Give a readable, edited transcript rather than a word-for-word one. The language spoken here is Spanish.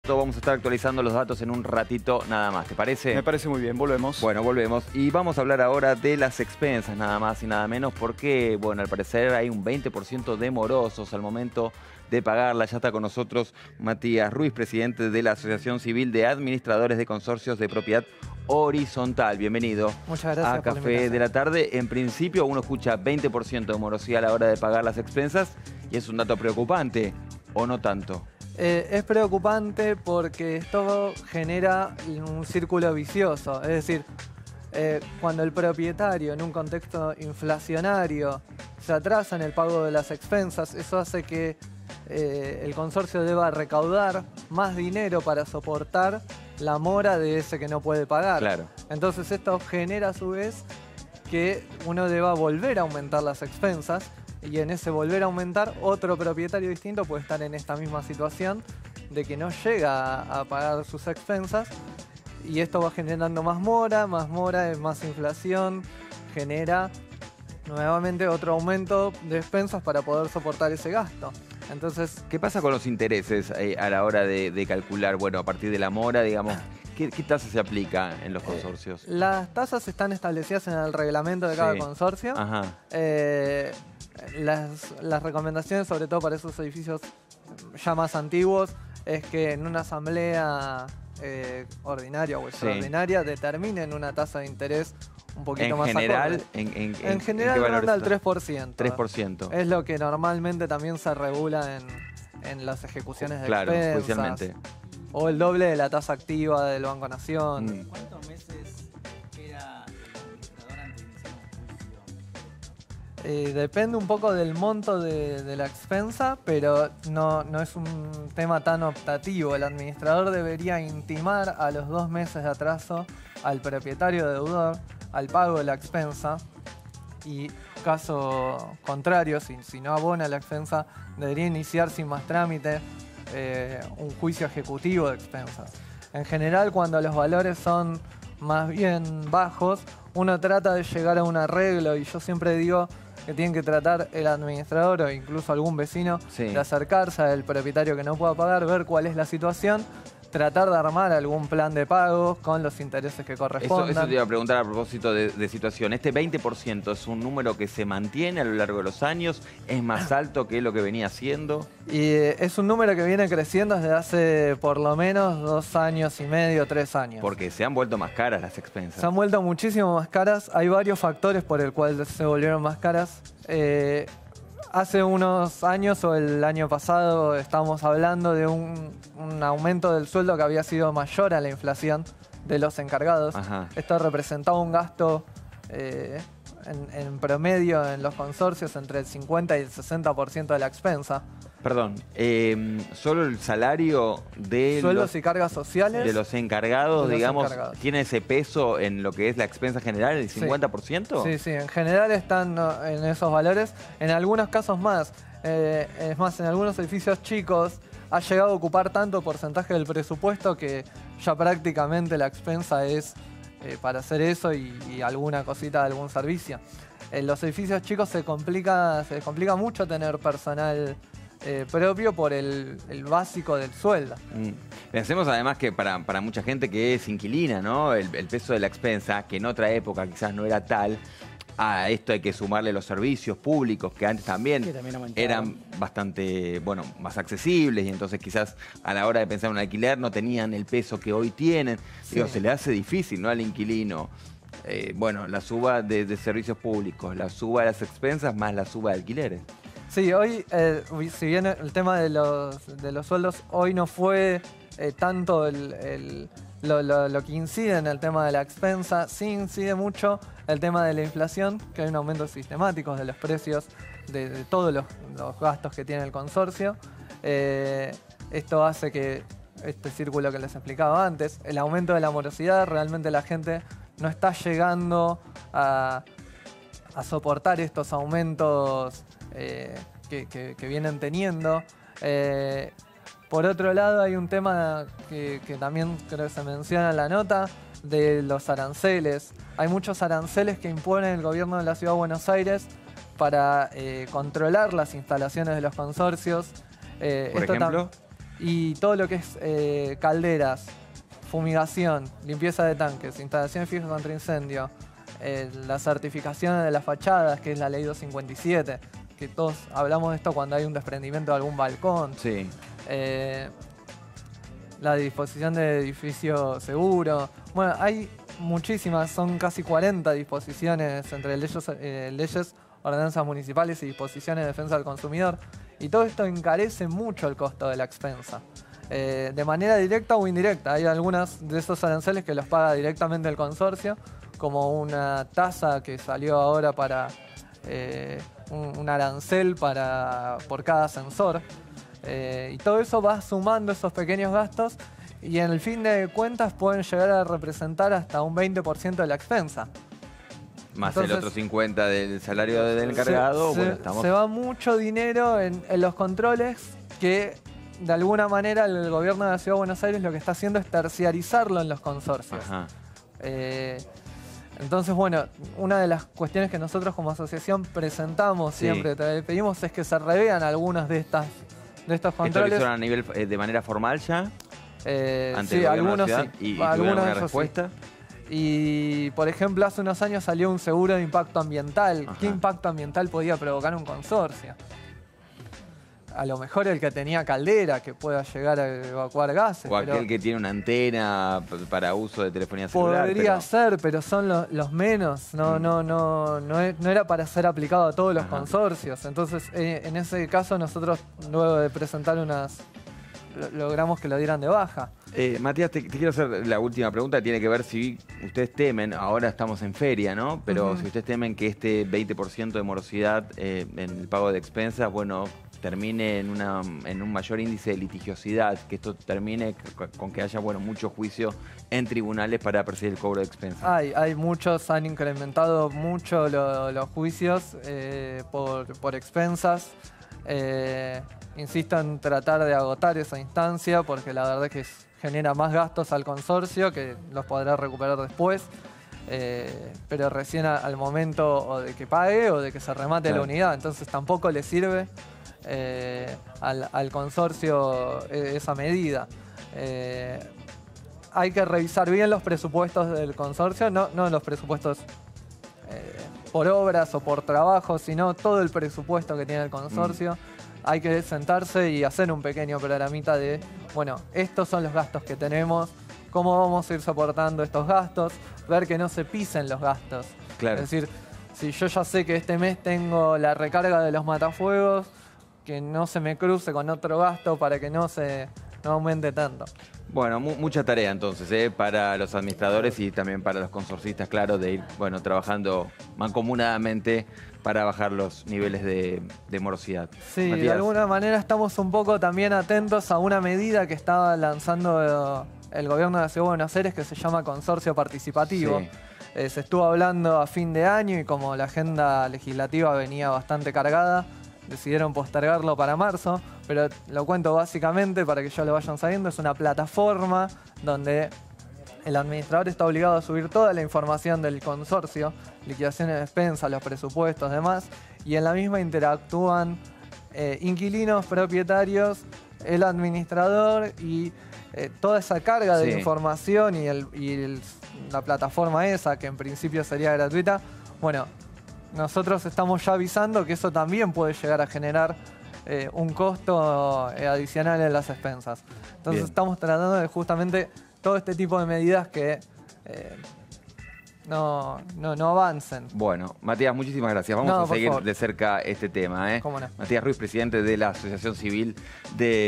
Vamos a estar actualizando los datos en un ratito nada más, ¿te parece? Me parece muy bien, volvemos. Bueno, volvemos y vamos a hablar ahora de las expensas, nada más y nada menos, porque, bueno, al parecer hay un 20% de morosos al momento de pagarla. Ya está con nosotros Matías Ruiz, presidente de la Asociación Civil de Administradores de Consorcios de Propiedad Horizontal. Bienvenido. Muchas gracias a Café de la Tarde. En principio uno escucha 20% de morosidad a la hora de pagar las expensas y es un dato preocupante, ¿o no tanto? Es preocupante porque esto genera un círculo vicioso. Es decir, cuando el propietario en un contexto inflacionario se atrasa en el pago de las expensas, eso hace que el consorcio deba recaudar más dinero para soportar la mora de ese que no puede pagar. Claro. Entonces esto genera a su vez que uno deba volver a aumentar las expensas. Y en ese volver a aumentar, otro propietario distinto puede estar en esta misma situación de que no llega a pagar sus expensas y esto va generando más mora es más inflación, genera nuevamente otro aumento de expensas para poder soportar ese gasto. Entonces, ¿qué pasa con los intereses a la hora de calcular? Bueno, a partir de la mora, digamos, ¿qué tasa se aplica en los consorcios? Las tasas están establecidas en el reglamento de cada consorcio. Ajá. Las recomendaciones, sobre todo para esos edificios ya más antiguos, es que en una asamblea ordinaria o extraordinaria determinen una tasa de interés un poquito más general, acorde. En general ronda el 3%. 3%. Es lo que normalmente también se regula en las ejecuciones de expensas. Judicialmente. O el doble de la tasa activa del Banco Nación. ¿Cuántos meses queda el administrador antes de iniciar un juicio? Depende un poco del monto de la expensa, pero no es un tema tan optativo. El administrador debería intimar a los 2 meses de atraso al propietario deudor al pago de la expensa y caso contrario, si no abona la expensa, debería iniciar sin más trámite un juicio ejecutivo de expensas. En general, cuando los valores son más bien bajos, uno trata de llegar a un arreglo y yo siempre digo que tienen que tratar el administrador o incluso algún vecino de acercarse al propietario que no pueda pagar, ver cuál es la situación, tratar de armar algún plan de pagos con los intereses que correspondan. Eso te iba a preguntar a propósito de situación. ¿Este 20% es un número que se mantiene a lo largo de los años? ¿Es más alto que lo que venía siendo? Y es un número que viene creciendo desde hace por lo menos 2 años y medio, 3 años. Porque se han vuelto más caras las expensas. Se han vuelto muchísimo más caras. Hay varios factores por el cual se volvieron más caras. Hace unos años o el año pasado estábamos hablando de un aumento del sueldo que había sido mayor a la inflación de los encargados. Ajá. Esto representaba un gasto en promedio en los consorcios entre el 50 y el 60% de la expensa. Perdón, solo el salario de sueldos y cargas sociales de los encargados, digamos, encargados. ¿Tiene ese peso en lo que es la expensa general, el 50%? Sí, en general están en esos valores. En algunos casos más. Es más, en algunos edificios chicos ha llegado a ocupar tanto porcentaje del presupuesto que ya prácticamente la expensa es para hacer eso y alguna cosita de algún servicio. En los edificios chicos se complica mucho tener personal propio por el básico del sueldo. Pensemos además que para mucha gente que es inquilina, ¿no? El peso de la expensa, que en otra época quizás no era tal, a esto hay que sumarle los servicios públicos, que antes también eran bastante, bueno, más accesibles y entonces quizás a la hora de pensar en un alquiler no tenían el peso que hoy tienen. Digo, se le hace difícil, ¿no? Al inquilino. Bueno, la suba de servicios públicos, la suba de las expensas más la suba de alquileres. Sí, hoy, si bien el tema de los sueldos, hoy no fue tanto lo que incide en el tema de la expensa, sí incide mucho el tema de la inflación, que hay un aumento sistemático de los precios de todos los gastos que tiene el consorcio. Esto hace que este círculo que les explicaba antes, el aumento de la morosidad, realmente la gente no está llegando a soportar estos aumentos que vienen teniendo. Por otro lado, hay un tema que también creo que se menciona en la nota, de los aranceles. Hay muchos aranceles que impone el gobierno de la Ciudad de Buenos Aires para controlar las instalaciones de los consorcios. Por ejemplo, Y todo lo que es calderas, fumigación, limpieza de tanques, instalaciones fijas contra incendio, la certificación de las fachadas, que es la ley 257, que todos hablamos de esto cuando hay un desprendimiento de algún balcón. Sí. La disposición de edificio seguro. Bueno, hay muchísimas, son casi 40 disposiciones entre leyes, ordenanzas municipales y disposiciones de defensa del consumidor. Y todo esto encarece mucho el costo de la expensa. De manera directa o indirecta. Hay algunos de esos aranceles que los paga directamente el consorcio, como una tasa que salió ahora para un arancel por cada sensor. Y todo eso va sumando esos pequeños gastos y en el fin de cuentas pueden llegar a representar hasta un 20% de la expensa. Más entonces, el otro 50 del salario del encargado. Se va mucho dinero en los controles que de alguna manera el gobierno de la Ciudad de Buenos Aires lo que está haciendo es terciarizarlo en los consorcios. Entonces, bueno, una de las cuestiones que nosotros como asociación presentamos siempre, pedimos es que se revean algunos de estos controles. ¿Esto lo hicieron a nivel de manera formal ya? Sí, algunos sí. ¿Y alguna respuesta? Sí. Y, por ejemplo, hace unos años salió un seguro de impacto ambiental. ¿Qué impacto ambiental podía provocar un consorcio? A lo mejor el que tenía caldera, que pueda llegar a evacuar gases. O aquel que tiene una antena para uso de telefonía celular. Podría ser, pero son los menos. No era para ser aplicado a todos los consorcios. Entonces, en ese caso, nosotros, luego de presentar logramos que lo dieran de baja. Matías, te quiero hacer la última pregunta. Tiene que ver si ustedes temen, ahora estamos en feria, ¿no? Pero si ustedes temen que este 20% de morosidad en el pago de expensas, bueno, termine en un mayor índice de litigiosidad, que esto termine con que haya, bueno, mucho juicio en tribunales para perseguir el cobro de expensas. Hay muchos, han incrementado mucho los juicios por expensas. Insisto en tratar de agotar esa instancia porque la verdad es que genera más gastos al consorcio que los podrá recuperar después. Pero recién al momento o de que pague o de que se remate la unidad. Entonces tampoco le sirve al consorcio esa medida. Hay que revisar bien los presupuestos del consorcio, no los presupuestos por obras o por trabajo, sino todo el presupuesto que tiene el consorcio. Hay que sentarse y hacer un pequeño programita de, bueno, estos son los gastos que tenemos, cómo vamos a ir soportando estos gastos, ver que no se pisen los gastos. Claro. Es decir, si yo ya sé que este mes tengo la recarga de los matafuegos, que no se me cruce con otro gasto para que no aumente tanto. Bueno, mucha tarea entonces, para los administradores y también para los consorcistas, claro, de ir, bueno, trabajando mancomunadamente para bajar los niveles de morosidad. Sí, Matías. De alguna manera estamos un poco también atentos a una medida que estaba lanzando el gobierno de la Ciudad de Buenos Aires que se llama Consorcio Participativo. Sí. Se estuvo hablando a fin de año y como la agenda legislativa venía bastante cargada, decidieron postergarlo para marzo, pero lo cuento básicamente para que ya lo vayan sabiendo. Es una plataforma donde el administrador está obligado a subir toda la información del consorcio, liquidaciones de expensas, los presupuestos, demás, y en la misma interactúan inquilinos, propietarios, el administrador y toda esa carga de información y la plataforma esa, que en principio sería gratuita. Bueno, nosotros estamos ya avisando que eso también puede llegar a generar un costo adicional en las expensas. Entonces estamos tratando de justamente todo este tipo de medidas que no avancen. Bueno, Matías, muchísimas gracias. Vamos a seguir de cerca este tema. ¿Cómo no? Matías Ruiz, presidente de la Asociación Civil de